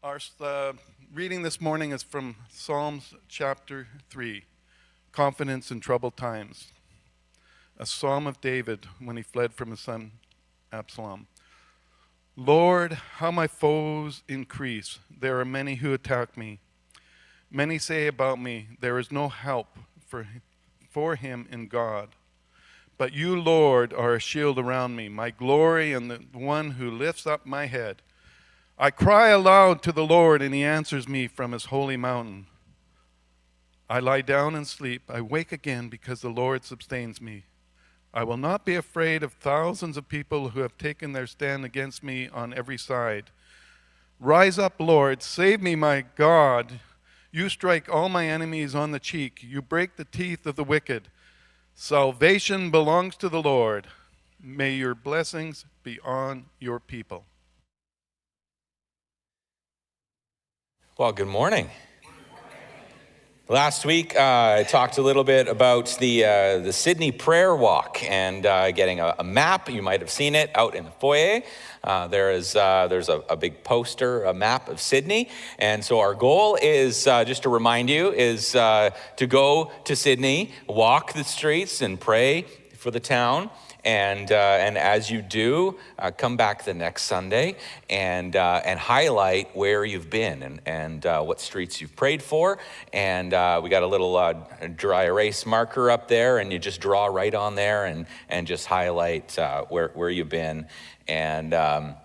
Our reading this morning is from Psalms chapter 3, Confidence in Troubled Times, a psalm of David when he fled from his son Absalom. Lord, how my foes increase. There are many who attack me. Many say about me, there is no help for him in God. But you, Lord, are a shield around me, my glory and the one who lifts up my head. I cry aloud to the Lord, and he answers me from his holy mountain. I lie down and sleep. I wake again because the Lord sustains me. I will not be afraid of thousands of people who have taken their stand against me on every side. Rise up, Lord. Save me, my God. You strike all my enemies on the cheek. You break the teeth of the wicked. Salvation belongs to the Lord. May your blessings be on your people. Well, good morning. Last week, I talked a little bit about the Sydney Prayer Walk and getting a map. You might have seen it out in the foyer. There's a big poster, a map of Sydney. And so our goal is, just to remind you, is to go to Sydney, walk the streets and pray for the town. And as you do, come back the next Sunday and highlight where you've been and what streets you've prayed for. And we got a little dry erase marker up there, and you just draw right on there and just highlight where you've been. And and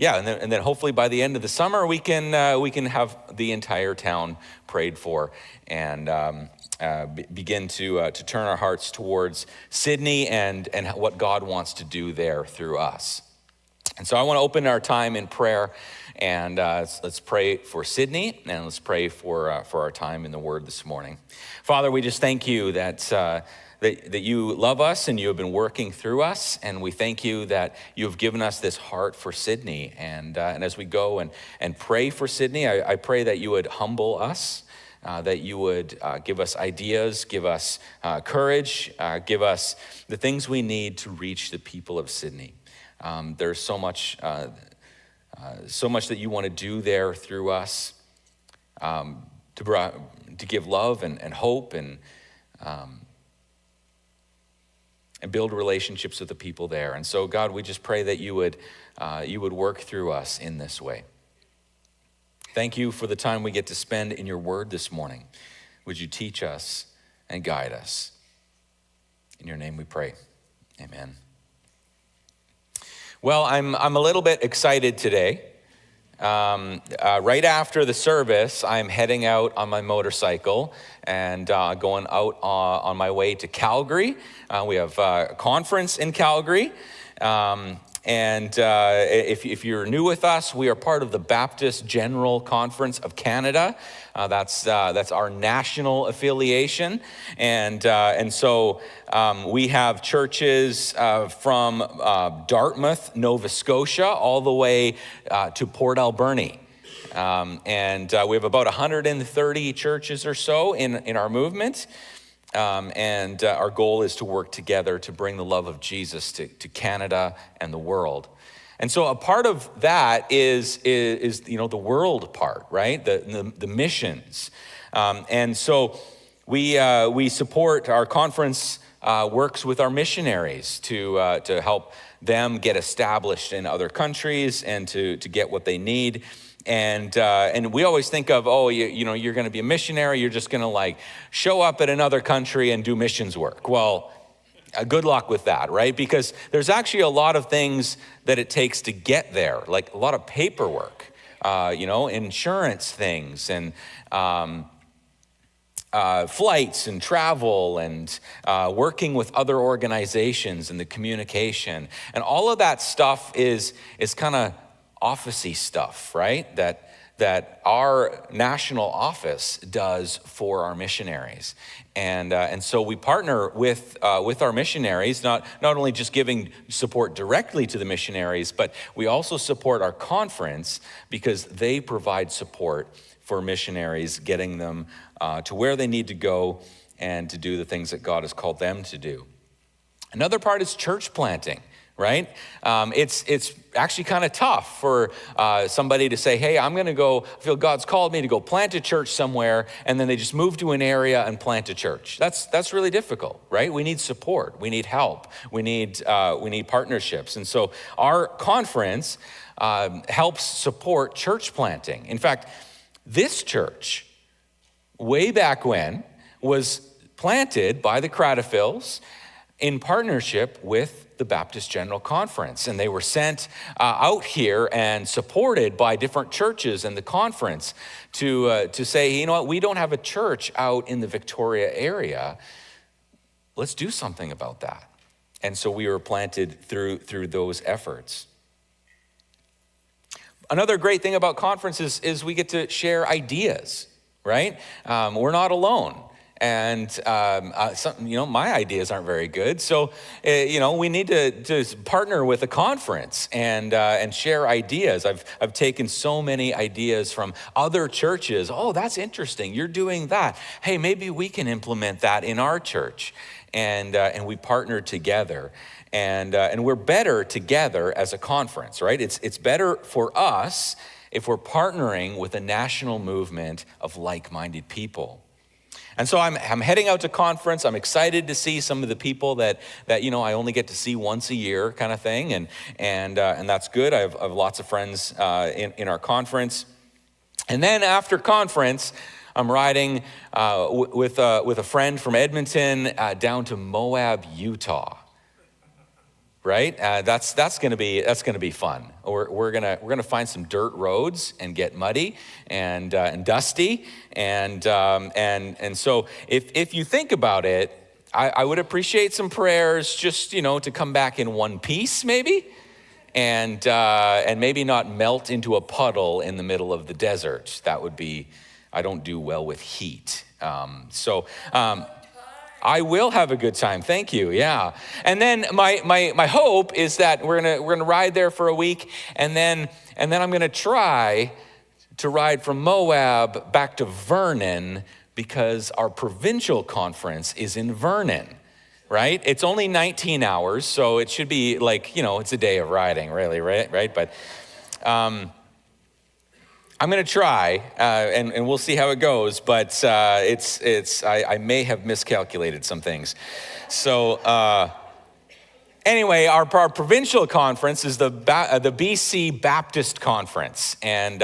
then hopefully by the end of the summer we can have the entire town prayed for and begin to turn our hearts towards Sydney and what God wants to do there through us. And so I want to open our time in prayer, and let's pray for Sydney, and let's pray for our time in the Word this morning. Father, we just thank you that you love us and you have been working through us, and we thank you that you have given us this heart for Sydney. And as we go and pray for Sydney, I pray that you would humble us, that you would give us ideas, give us courage, give us the things we need to reach the people of Sydney. There's so much that you want to do there through us, to give love and hope and build relationships with the people there. And so, God, we just pray that you would work through us in this way. Thank you for the time we get to spend in your word this morning. Would you teach us and guide us? In your name we pray. Amen. Well, I'm a little bit excited today. Right after the service, I'm heading out on my motorcycle and going out on my way to Calgary. We have a conference in Calgary. And if you're new with us, we are part of the Baptist General Conference of Canada. That's our national affiliation, and so we have churches from Dartmouth, Nova Scotia, all the way to Port Alberni. And we have about 130 churches or so in our movement. And our goal is to work together to bring the love of Jesus to Canada and the world. And so a part of that is the world part, right? The missions. And so we support our conference works with our missionaries to help them get established in other countries and to get what they need. And we always think of, you're going to be a missionary. You're just going to show up at another country and do missions work. Well, good luck with that, right? Because there's actually a lot of things that it takes to get there, like a lot of paperwork, insurance things and flights and travel and working with other organizations and the communication. And all of that stuff is kind of office-y stuff, right? That our national office does for our missionaries, and so we partner with our missionaries, not only just giving support directly to the missionaries, but we also support our conference because they provide support for missionaries, getting them to where they need to go and to do the things that God has called them to do. Another part is church planting. right? It's actually kind of tough for somebody to say, hey, I'm going to go, I feel God's called me to go plant a church somewhere, and then they just move to an area and plant a church. That's really difficult, right? We need support. We need help. We need partnerships. And so our conference helps support church planting. In fact, this church, way back when, was planted by the Cradafills in partnership with the Baptist General Conference. And they were sent out here and supported by different churches in the conference to say, you know what, we don't have a church out in the Victoria area. Let's do something about that. And so we were planted through those efforts. Another great thing about conferences is we get to share ideas, right? We're not alone. And, my ideas aren't very good. So, we need to partner with a conference and share ideas. I've taken so many ideas from other churches. Oh, that's interesting. You're doing that. Hey, maybe we can implement that in our church. And we partner together. And we're better together as a conference, right? It's better for us if we're partnering with a national movement of like-minded people. And so I'm heading out to conference. I'm excited to see some of the people that I only get to see once a year, kind of thing, and that's good. I have lots of friends in our conference. And then after conference, I'm riding with a friend from Edmonton down to Moab, Utah. Right? That's gonna be fun. We're gonna find some dirt roads and get muddy and dusty and so if you think about it, I would appreciate some prayers just to come back in one piece maybe, and maybe not melt into a puddle in the middle of the desert. That would be. I don't do well with heat. I will have a good time. Thank you. Yeah. And then my hope is that we're gonna ride there for a week, and then I'm gonna try to ride from Moab back to Vernon because our provincial conference is in Vernon, right? It's only 19 hours, so it should be like, it's a day of riding, really, right? But I'm going to try, and we'll see how it goes, but I may have miscalculated some things. So anyway, our provincial conference is the BC Baptist Conference, and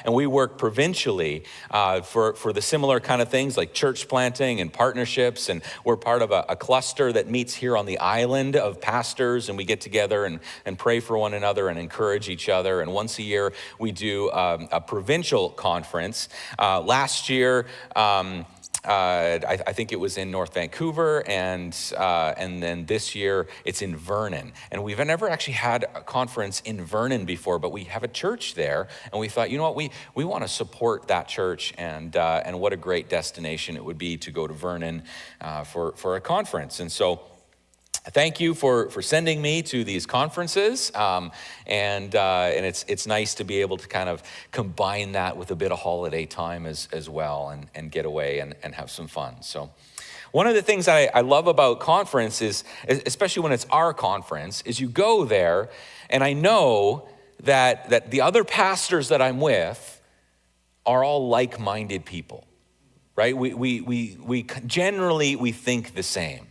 we work provincially for the similar kind of things like church planting and partnerships, and we're part of a cluster that meets here on the island of pastors, and we get together and pray for one another and encourage each other. And once a year we do a provincial conference. Last year, I think it was in North Vancouver, and then this year it's in Vernon. And we've never actually had a conference in Vernon before, but we have a church there, and we thought, we want to support that church, and what a great destination it would be to go to Vernon for a conference. And so thank you for sending me to these conferences, and it's nice to be able to kind of combine that with a bit of holiday time as well, and get away and have some fun. So one of the things that I love about conference is, especially when it's our conference, is you go there, and I know that the other pastors that I'm with are all like-minded people, right? We generally think the same.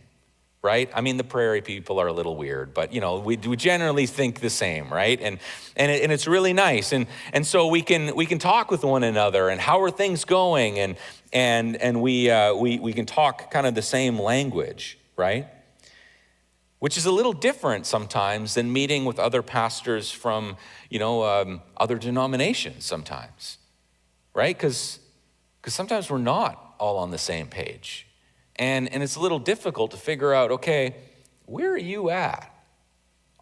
Right? I mean, the prairie people are a little weird, but we generally think the same, right? And it's really nice, and so we can talk with one another, and how are things going, and we can talk kind of the same language, right? Which is a little different sometimes than meeting with other pastors from other denominations sometimes, right? Because sometimes we're not all on the same page. And it's a little difficult to figure out, okay, where are you at?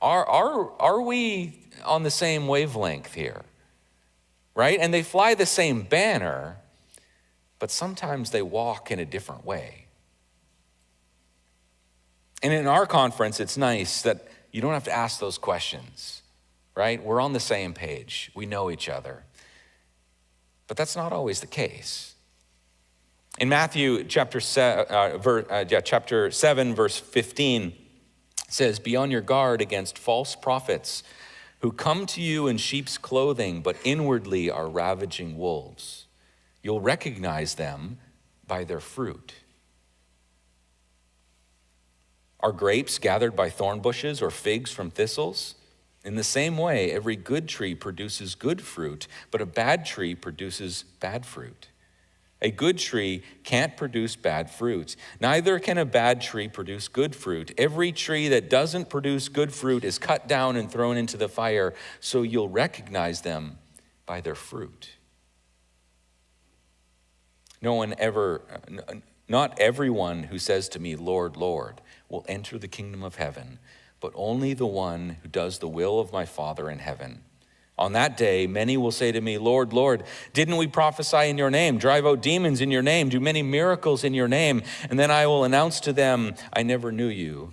Are we on the same wavelength here, right? And they fly the same banner, but sometimes they walk in a different way. And in our conference, it's nice that you don't have to ask those questions, right? We're on the same page. We know each other. But that's not always the case. In Matthew chapter 7, verse 15, says, be on your guard against false prophets who come to you in sheep's clothing, but inwardly are ravaging wolves. You'll recognize them by their fruit. Are grapes gathered by thorn bushes or figs from thistles? In the same way, every good tree produces good fruit, but a bad tree produces bad fruit. A good tree can't produce bad fruit. Neither can a bad tree produce good fruit. Every tree that doesn't produce good fruit is cut down and thrown into the fire, so you'll recognize them by their fruit. Not everyone who says to me, Lord, Lord, will enter the kingdom of heaven, but only the one who does the will of my Father in heaven. On that day, many will say to me, Lord, Lord, didn't we prophesy in your name, drive out demons in your name, do many miracles in your name? And then I will announce to them, I never knew you.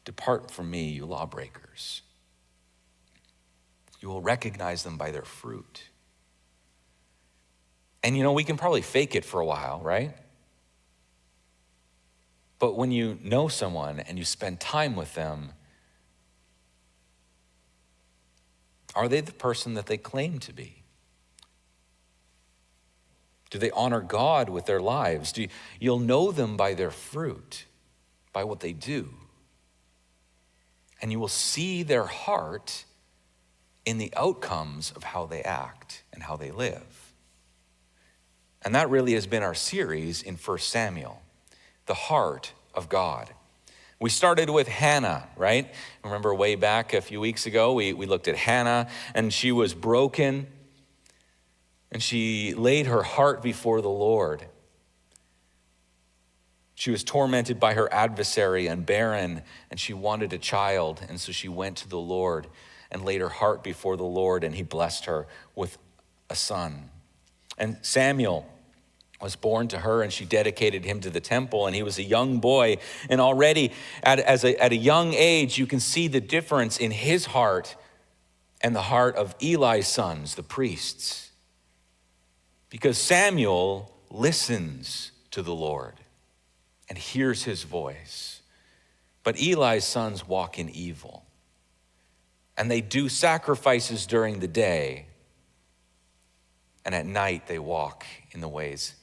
Depart from me, you lawbreakers. You will recognize them by their fruit. And we can probably fake it for a while, right? But when you know someone and you spend time with them, are they the person that they claim to be? Do they honor God with their lives? You'll know them by their fruit, by what they do. And you will see their heart in the outcomes of how they act and how they live. And that really has been our series in 1 Samuel, the heart of God. We started with Hannah, right? Remember way back a few weeks ago, we looked at Hannah, and she was broken, and she laid her heart before the Lord. She was tormented by her adversary and barren, and she wanted a child, and so she went to the Lord and laid her heart before the Lord, and he blessed her with a son. And Samuel was born to her, and she dedicated him to the temple, and he was a young boy. And already at a young age, you can see the difference in his heart and the heart of Eli's sons, the priests. Because Samuel listens to the Lord and hears his voice. But Eli's sons walk in evil, and they do sacrifices during the day, and at night they walk in the ways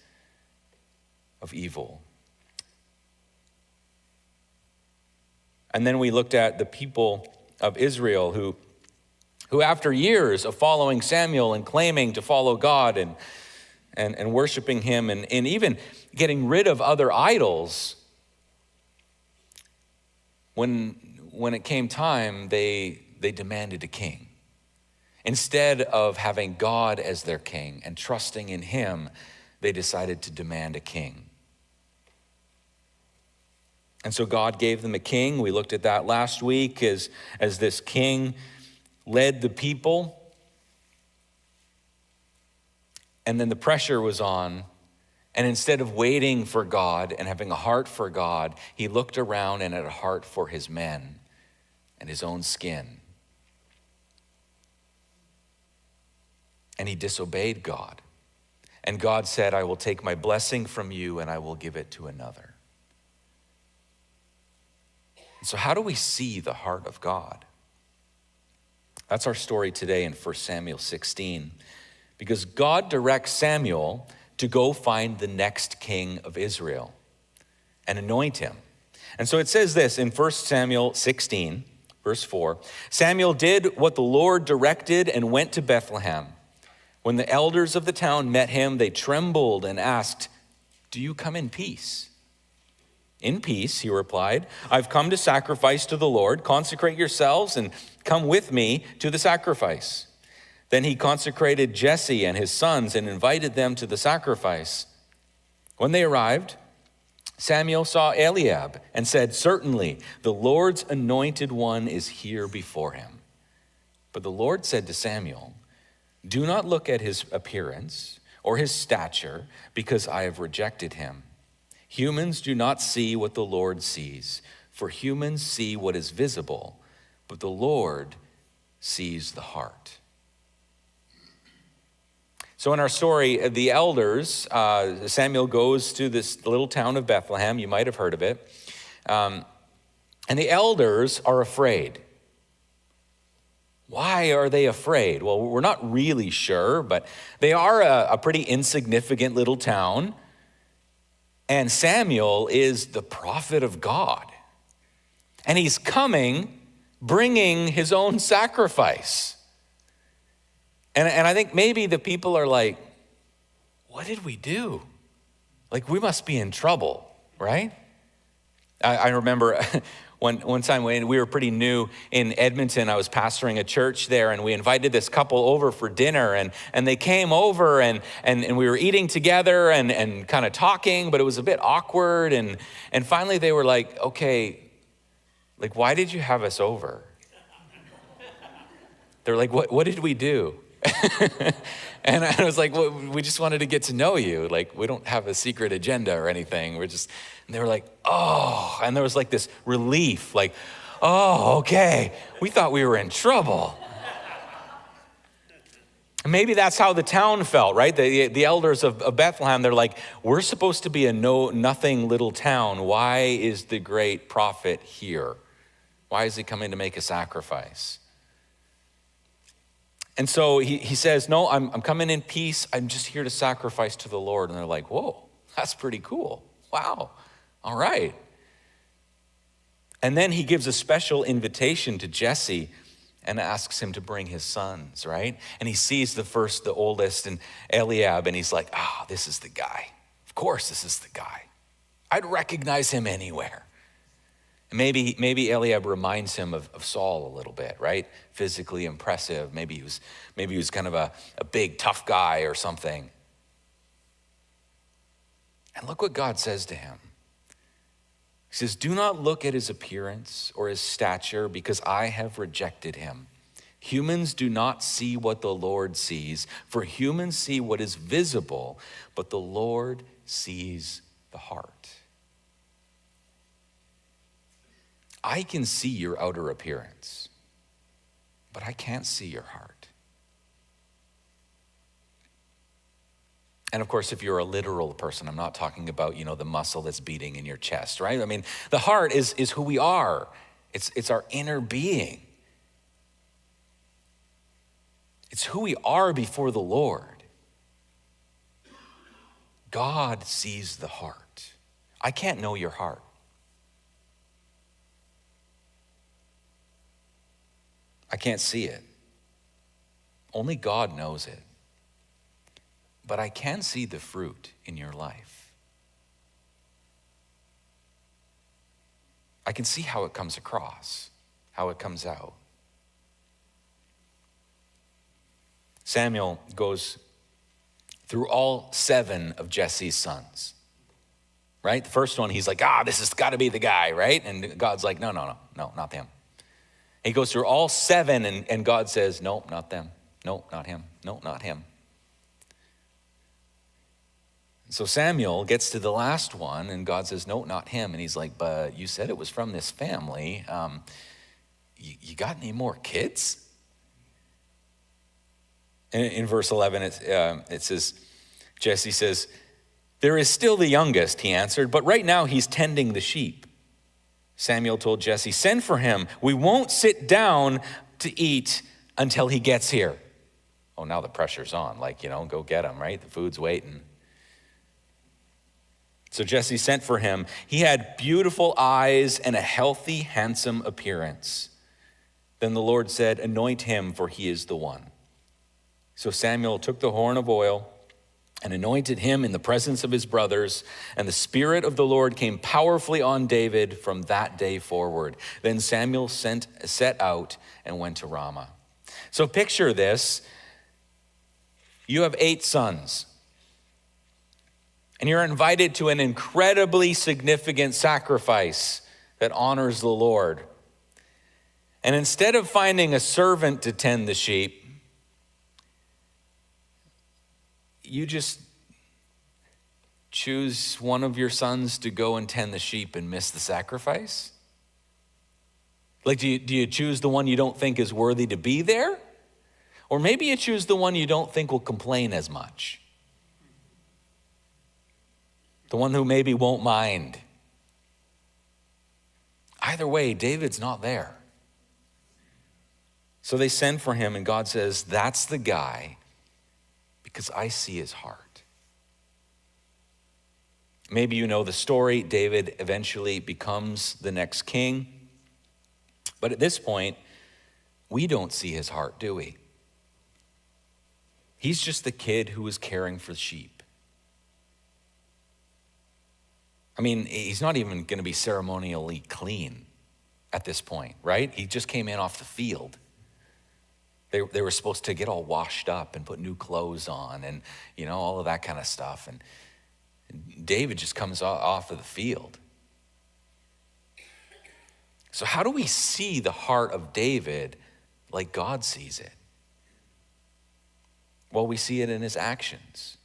of evil. And then we looked at the people of Israel who after years of following Samuel and claiming to follow God and worshiping him and even getting rid of other idols, when it came time, they demanded a king. Instead of having God as their king and trusting in him, they decided to demand a king. And so God gave them a king. We looked at that last week as this king led the people. And then the pressure was on. And instead of waiting for God and having a heart for God, he looked around and had a heart for his men and his own skin. And he disobeyed God. And God said, I will take my blessing from you and I will give it to another. So how do we see the heart of God? That's our story today in 1 Samuel 16. Because God directs Samuel to go find the next king of Israel and anoint him. And so it says this in 1 Samuel 16, verse 4. Samuel did what the Lord directed and went to Bethlehem. When the elders of the town met him, they trembled and asked, do you come in peace? In peace, he replied. I've come to sacrifice to the Lord. Consecrate yourselves and come with me to the sacrifice. Then he consecrated Jesse and his sons and invited them to the sacrifice. When they arrived, Samuel saw Eliab and said, certainly, the Lord's anointed one is here before him. But the Lord said to Samuel, do not look at his appearance or his stature, because I have rejected him. Humans do not see what the Lord sees, for humans see what is visible, but the Lord sees the heart. So in our story, the elders, Samuel goes to this little town of Bethlehem. You might have heard of it. And the elders are afraid. Why are they afraid? Well, we're not really sure, but they are a pretty insignificant little town. And Samuel is the prophet of God. And he's coming, bringing his own sacrifice. And I think maybe the people are like, what did we do? Like, we must be in trouble, right? I remember one time when we were pretty new in Edmonton, I was pastoring a church there, and we invited this couple over for dinner, and they came over, and we were eating together and kind of talking, but it was a bit awkward, and finally they were like, okay, like, why did you have us over? They're like, what did we do? And I was like, well, we just wanted to get to know you. Like, we don't have a secret agenda or anything. And they were like, oh, and there was like this relief, like, oh, okay. We thought we were in trouble. And maybe that's how the town felt, right? The elders of Bethlehem, they're like, we're supposed to be a nothing little town. Why is the great prophet here? Why is he coming to make a sacrifice? And so he says, no, I'm coming in peace. I'm just here to sacrifice to the Lord. And they're like, whoa, that's pretty cool. Wow, all right. And then he gives a special invitation to Jesse and asks him to bring his sons, right? And he sees the oldest, and Eliab, and he's like, this is the guy. Of course, this is the guy. I'd recognize him anywhere. Maybe Eliab reminds him of Saul a little bit, right? Physically impressive. Maybe he was kind of a big, tough guy or something. And look what God says to him. He says, do not look at his appearance or his stature, because I have rejected him. Humans do not see what the Lord sees, for humans see what is visible, but the Lord sees the heart. I can see your outer appearance, but I can't see your heart. And of course, if you're a literal person, I'm not talking about, the muscle that's beating in your chest, right? I mean, the heart is who we are. It's our inner being. It's who we are before the Lord. God sees the heart. I can't know your heart. I can't see it. Only God knows it. But I can see the fruit in your life. I can see how it comes across, how it comes out. Samuel goes through all 7 of Jesse's sons, right? The first one, he's like, this has got to be the guy, right? And God's like, no, not them. He goes through all 7, and God says, no, not them. No, not him. No, not him. So Samuel gets to the last one, and God says, no, not him. And he's like, but you said it was from this family. You got any more kids? In verse 11, it says, Jesse says, there is still the youngest, he answered, but right now he's tending the sheep. Samuel told Jesse, send for him. We won't sit down to eat until he gets here. Oh, now the pressure's on. Go get him, right? The food's waiting. So Jesse sent for him. He had beautiful eyes and a healthy, handsome appearance. Then the Lord said, anoint him, for he is the one. So Samuel took the horn of oil and anointed him in the presence of his brothers, and the Spirit of the Lord came powerfully on David from that day forward. Then Samuel set out and went to Ramah. So picture this. You have 8 sons, and you're invited to an incredibly significant sacrifice that honors the Lord. And instead of finding a servant to tend the sheep, you just choose one of your sons to go and tend the sheep and miss the sacrifice? Do you choose the one you don't think is worthy to be there? Or maybe you choose the one you don't think will complain as much. The one who maybe won't mind. Either way, David's not there. So they send for him, and God says, that's the guy, because I see his heart. Maybe you know the story. David eventually becomes the next king. But at this point, we don't see his heart, do we? He's just the kid who was caring for sheep. I mean, he's not even going to be ceremonially clean at this point, right? He just came in off the field. They were supposed to get all washed up and put new clothes on and, all of that kind of stuff. And David just comes off of the field. So how do we see the heart of David like God sees it? Well, we see it in his actions,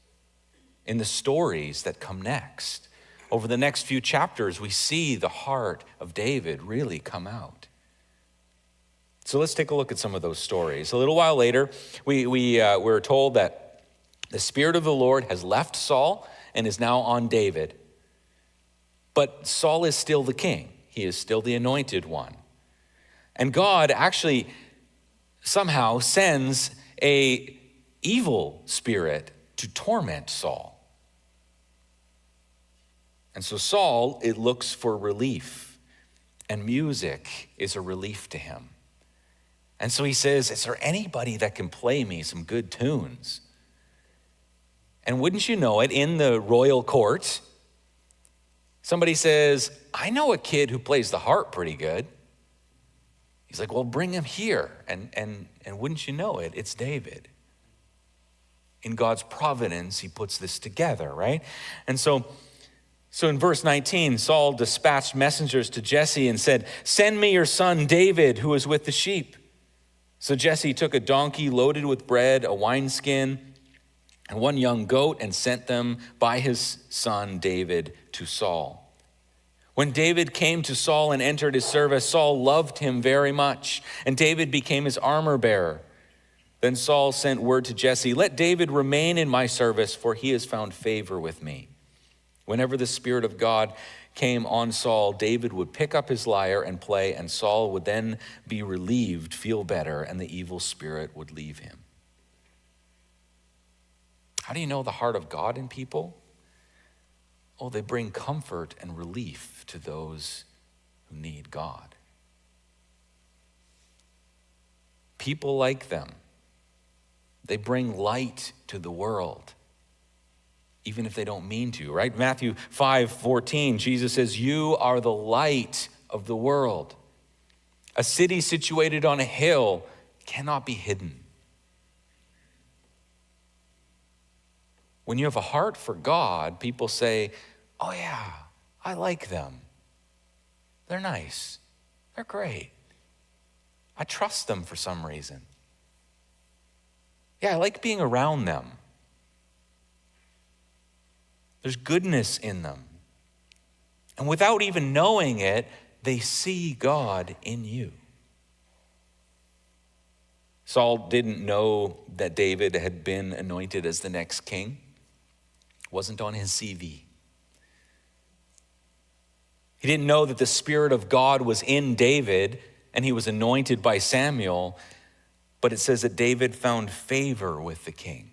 in the stories that come next. Over the next few chapters, we see the heart of David really come out. So let's take a look at some of those stories. A little while later, we're told that the Spirit of the Lord has left Saul and is now on David. But Saul is still the king. He is still the anointed one. And God actually somehow sends an evil spirit to torment Saul. And so Saul, it looks for relief, and music is a relief to him. And so he says, is there anybody that can play me some good tunes? And wouldn't you know it, in the royal court, somebody says, I know a kid who plays the harp pretty good. He's like, well, bring him here. And wouldn't you know it, it's David. In God's providence, he puts this together, right? And so in verse 19, Saul dispatched messengers to Jesse and said, send me your son David, who is with the sheep. So Jesse took a donkey loaded with bread, a wineskin, and one young goat, and sent them by his son David to Saul. When David came to Saul and entered his service, Saul loved him very much, and David became his armor bearer. Then Saul sent word to Jesse, let David remain in my service, for he has found favor with me. Whenever the Spirit of God came on Saul, David would pick up his lyre and play, and Saul would then be relieved, feel better, and the evil spirit would leave him. How do you know the heart of God in people? Oh, they bring comfort and relief to those who need God. People like them, they bring light to the world, even if they don't mean to, right? Matthew 5:14, Jesus says, you are the light of the world. A city situated on a hill cannot be hidden. When you have a heart for God, people say, oh yeah, I like them. They're nice. They're great. I trust them for some reason. Yeah, I like being around them. There's goodness in them. And without even knowing it, they see God in you. Saul didn't know that David had been anointed as the next king. It wasn't on his CV. He didn't know that the Spirit of God was in David and he was anointed by Samuel, but it says that David found favor with the king.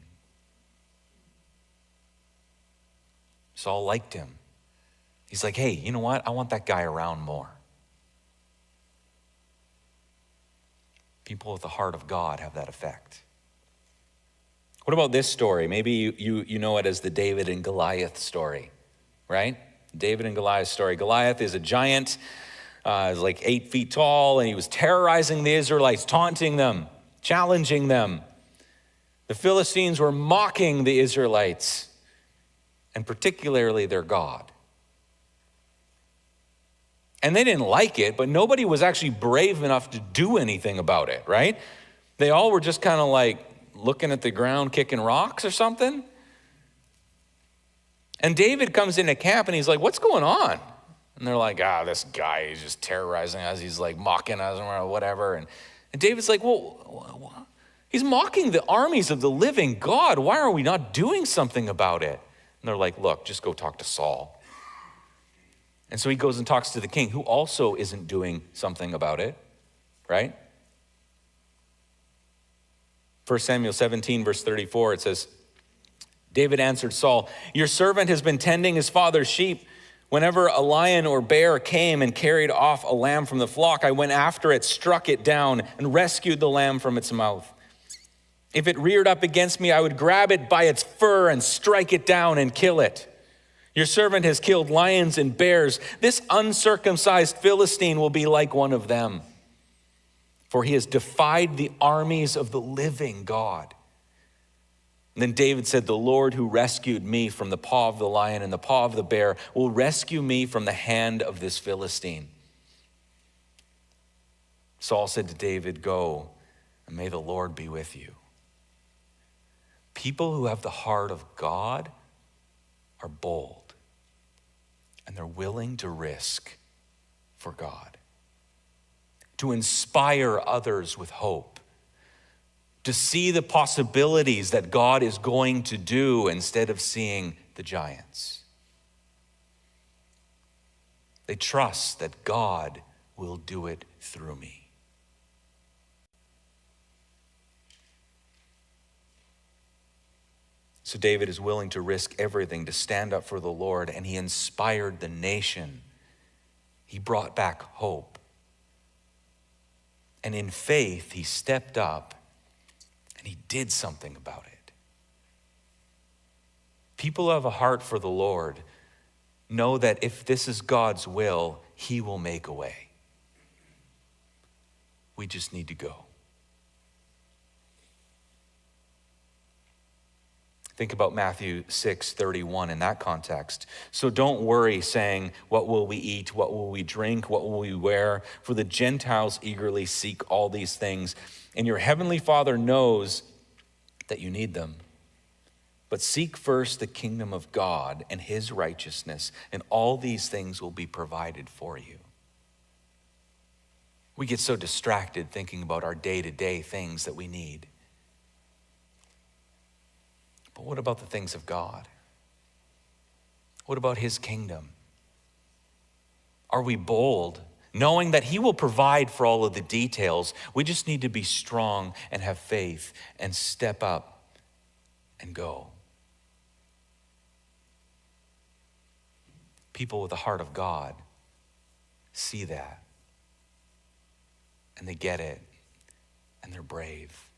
Saul liked him. He's like, hey, you know what? I want that guy around more. People with the heart of God have that effect. What about this story? Maybe you know it as the David and Goliath story, right? David and Goliath story. Goliath is a giant, he's like 8 feet tall, and he was terrorizing the Israelites, taunting them, challenging them. The Philistines were mocking the Israelites, and particularly their God. And they didn't like it, but nobody was actually brave enough to do anything about it, right? They all were just kind of like looking at the ground, kicking rocks or something. And David comes into camp and he's like, what's going on? And they're like, this guy is just terrorizing us. He's like mocking us or whatever. And David's like, well, he's mocking the armies of the living God. Why are we not doing something about it? And they're like, look, just go talk to Saul. And so he goes and talks to the king, who also isn't doing something about it, right? 1 Samuel 17, verse 34, it says, David answered Saul, "Your servant has been tending his father's sheep. Whenever a lion or bear came and carried off a lamb from the flock, I went after it, struck it down, and rescued the lamb from its mouth. If it reared up against me, I would grab it by its fur and strike it down and kill it. Your servant has killed lions and bears. This uncircumcised Philistine will be like one of them, for he has defied the armies of the living God." And then David said, "The Lord who rescued me from the paw of the lion and the paw of the bear will rescue me from the hand of this Philistine." Saul said to David, "Go, and may the Lord be with you." People who have the heart of God are bold, and they're willing to risk for God, to inspire others with hope, to see the possibilities that God is going to do instead of seeing the giants. They trust that God will do it through me. So David is willing to risk everything to stand up for the Lord, and he inspired the nation. He brought back hope. And in faith, he stepped up and he did something about it. People who have a heart for the Lord know that if this is God's will, he will make a way. We just need to go. Think about Matthew 6:31 in that context. "So don't worry, saying, 'What will we eat? What will we drink? What will we wear?' For the Gentiles eagerly seek all these things, and your heavenly Father knows that you need them. But seek first the kingdom of God and his righteousness, and all these things will be provided for you." We get so distracted thinking about our day-to-day things that we need. But what about the things of God? What about his kingdom? Are we bold, knowing that he will provide for all of the details? We just need to be strong and have faith and step up and go. People with the heart of God see that, and they get it, and they're brave.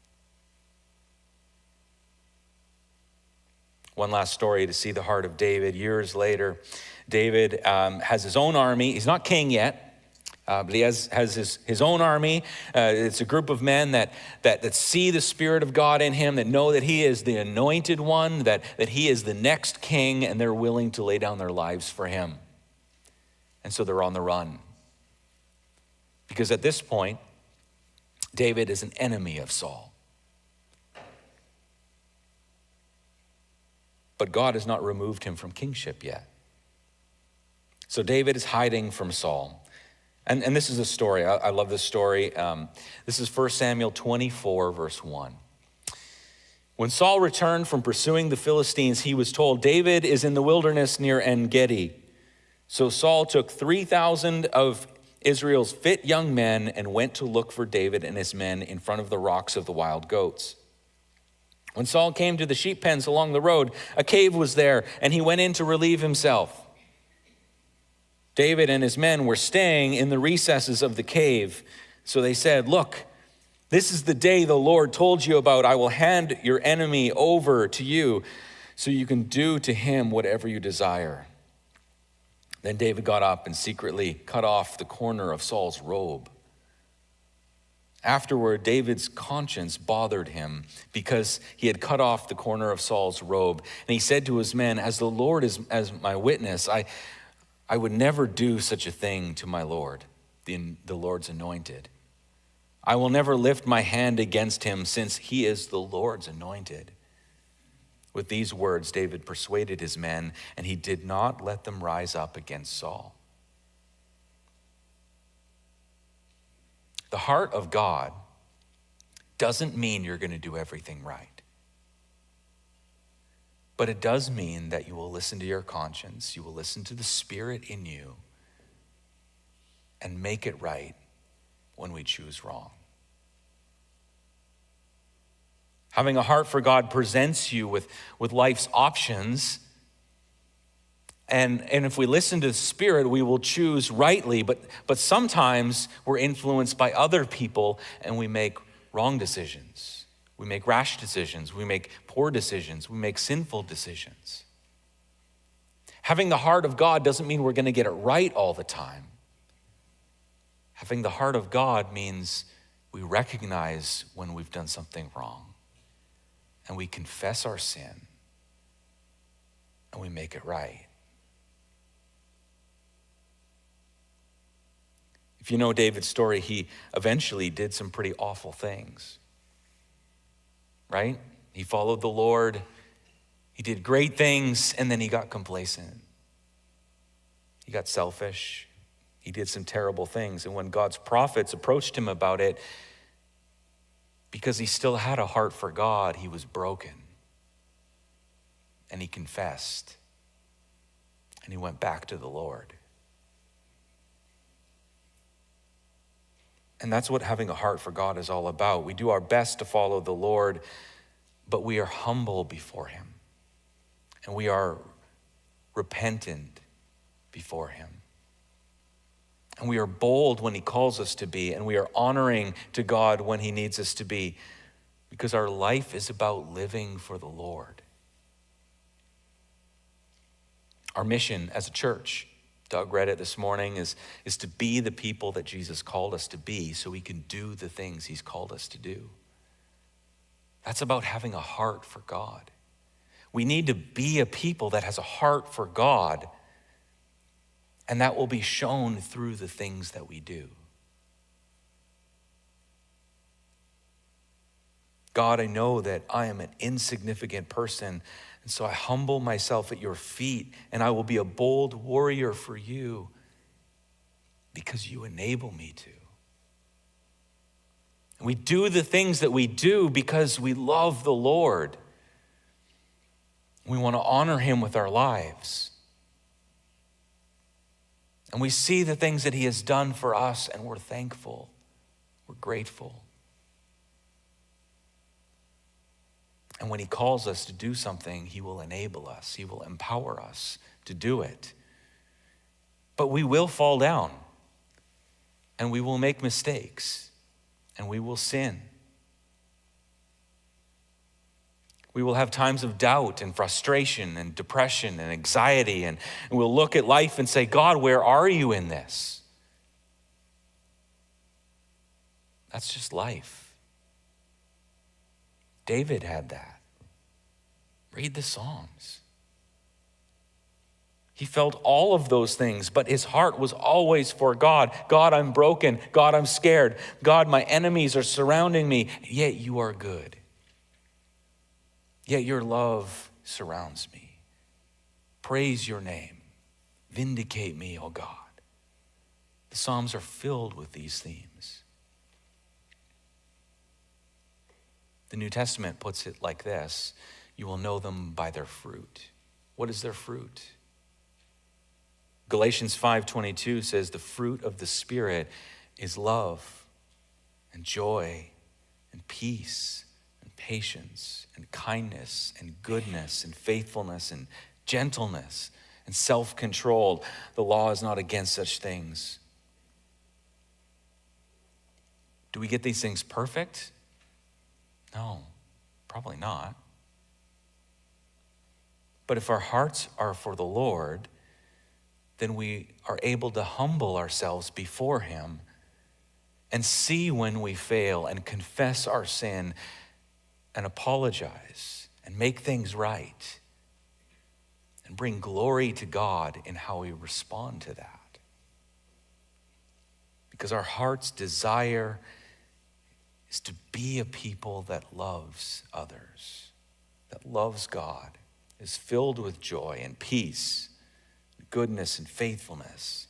One last story to see the heart of David. Years later, David has his own army. He's not king yet, but he has his own army. It's a group of men that see the Spirit of God in him, that know that he is the anointed one, that he is the next king, and they're willing to lay down their lives for him. And so they're on the run. Because at this point, David is an enemy of Saul. But God has not removed him from kingship yet. So David is hiding from Saul. And this is a story. I love this story. This is 1 Samuel 24, verse 1. When Saul returned from pursuing the Philistines, he was told, "David is in the wilderness near En-Gedi." So Saul took 3,000 of Israel's fit young men and went to look for David and his men in front of the rocks of the wild goats. When Saul came to the sheep pens along the road, a cave was there, and he went in to relieve himself. David and his men were staying in the recesses of the cave. So they said, "Look, this is the day the Lord told you about. I will hand your enemy over to you so you can do to him whatever you desire." Then David got up and secretly cut off the corner of Saul's robe. Afterward, David's conscience bothered him because he had cut off the corner of Saul's robe. And he said to his men, "As the Lord is as my witness, I would never do such a thing to my Lord, the Lord's anointed. I will never lift my hand against him, since he is the Lord's anointed." With these words, David persuaded his men, and he did not let them rise up against Saul. The heart of God doesn't mean you're going to do everything right. But it does mean that you will listen to your conscience, you will listen to the Spirit in you, and make it right when we choose wrong. Having a heart for God presents you with life's options. And if we listen to the Spirit, we will choose rightly. But sometimes we're influenced by other people and we make wrong decisions. We make rash decisions. We make poor decisions. We make sinful decisions. Having the heart of God doesn't mean we're going to get it right all the time. Having the heart of God means we recognize when we've done something wrong and we confess our sin and we make it right. If you know David's story, he eventually did some pretty awful things, right? He followed the Lord, he did great things, and then he got complacent. He got selfish. He did some terrible things. And when God's prophets approached him about it, because he still had a heart for God, he was broken. And he confessed. And he went back to the Lord. And that's what having a heart for God is all about. We do our best to follow the Lord, but we are humble before him. And we are repentant before him. And we are bold when he calls us to be, and we are honoring to God when he needs us to be, because our life is about living for the Lord. Our mission as a church, Doug read it this morning, is to be the people that Jesus called us to be so we can do the things he's called us to do. That's about having a heart for God. We need to be a people that has a heart for God, and that will be shown through the things that we do. God, I know that I am an insignificant person, and so I humble myself at your feet, and I will be a bold warrior for you because you enable me to. And we do the things that we do because we love the Lord. We want to honor him with our lives. And we see the things that he has done for us, and we're thankful. We're grateful. And when he calls us to do something, he will enable us. He will empower us to do it. But we will fall down, and we will make mistakes, and we will sin. We will have times of doubt and frustration and depression and anxiety, and we'll look at life and say, God, where are you in this? That's just life. David had that. Read the Psalms. He felt all of those things, but his heart was always for God. God, I'm broken. God, I'm scared. God, my enemies are surrounding me, yet you are good. Yet your love surrounds me. Praise your name. Vindicate me, O God. The Psalms are filled with these themes. The New Testament puts it like this: you will know them by their fruit. What is their fruit? Galatians 5:22 says the fruit of the Spirit is love and joy and peace and patience and kindness and goodness and faithfulness and gentleness and self-control. The law is not against such things. Do we get these things perfect? No, probably not. But if our hearts are for the Lord, then we are able to humble ourselves before him and see when we fail and confess our sin and apologize and make things right and bring glory to God in how we respond to that. Because our heart's desire is to be a people that loves others, that loves God, is filled with joy and peace, goodness and faithfulness,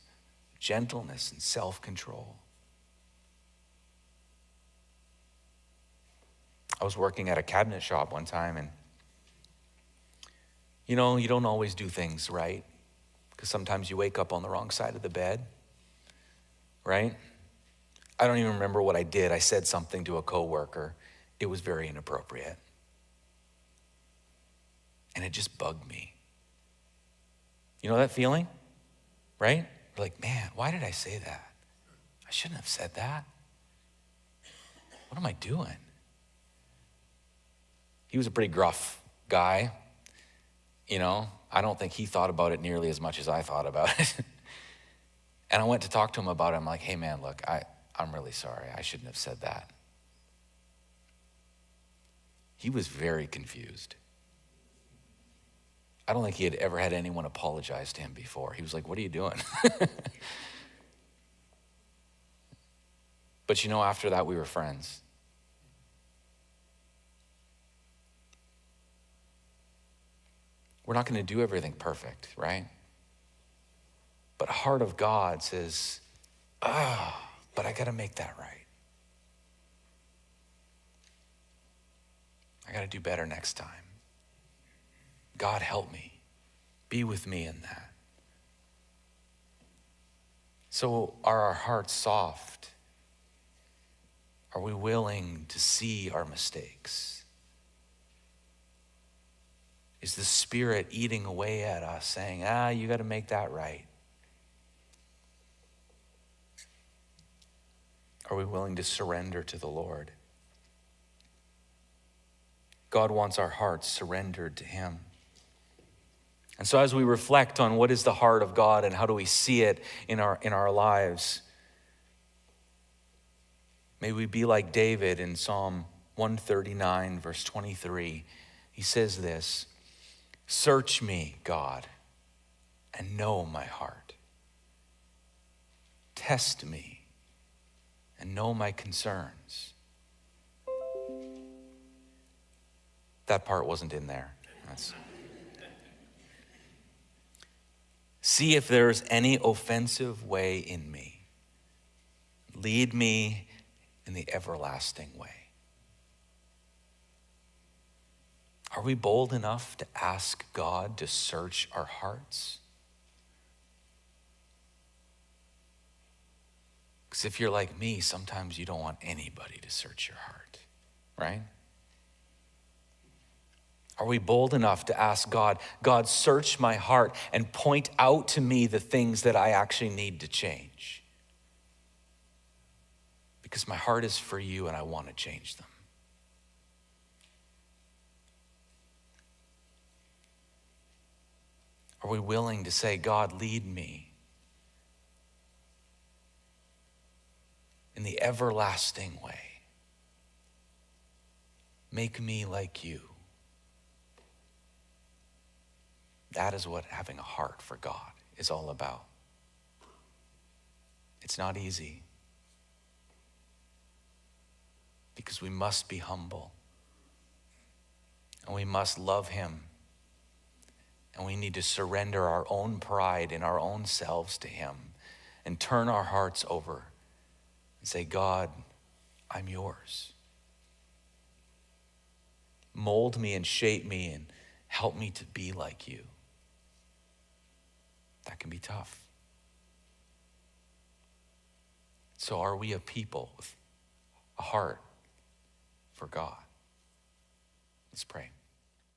gentleness and self-control. I was working at a cabinet shop one time, and you don't always do things right, because sometimes you wake up on the wrong side of the bed, right? I don't even remember what I did. I said something to a coworker. It was very inappropriate. And it just bugged me. You know that feeling, right? You're like, man, why did I say that? I shouldn't have said that. What am I doing? He was a pretty gruff guy. You know, I don't think he thought about it nearly as much as I thought about it. And I went to talk to him about it. I'm like, hey man, look, I'm really sorry. I shouldn't have said that. He was very confused. I don't think he had ever had anyone apologize to him before. He was like, what are you doing? But you know, after that, we were friends. We're not going to do everything perfect, right? But heart of God says, but I got to make that right. I got to do better next time. God, help me. Be with me in that. So are our hearts soft? Are we willing to see our mistakes? Is the Spirit eating away at us saying, you got to make that right? Are we willing to surrender to the Lord? God wants our hearts surrendered to him. And so as we reflect on what is the heart of God and how do we see it in our lives, may we be like David in Psalm 139, verse 23. He says this, search me, God, and know my heart. Test me and know my concerns. That part wasn't in there. See if there's any offensive way in me. Lead me in the everlasting way. Are we bold enough to ask God to search our hearts? Because if you're like me, sometimes you don't want anybody to search your heart, right? Are we bold enough to ask God, God, search my heart and point out to me the things that I actually need to change? Because my heart is for you and I want to change them. Are we willing to say, God, lead me in the everlasting way? Make me like you. That is what having a heart for God is all about. It's not easy because we must be humble and we must love him and we need to surrender our own pride and our own selves to him and turn our hearts over and say, God, I'm yours. Mold me and shape me and help me to be like you. That can be tough. So are we a people with a heart for God? Let's pray.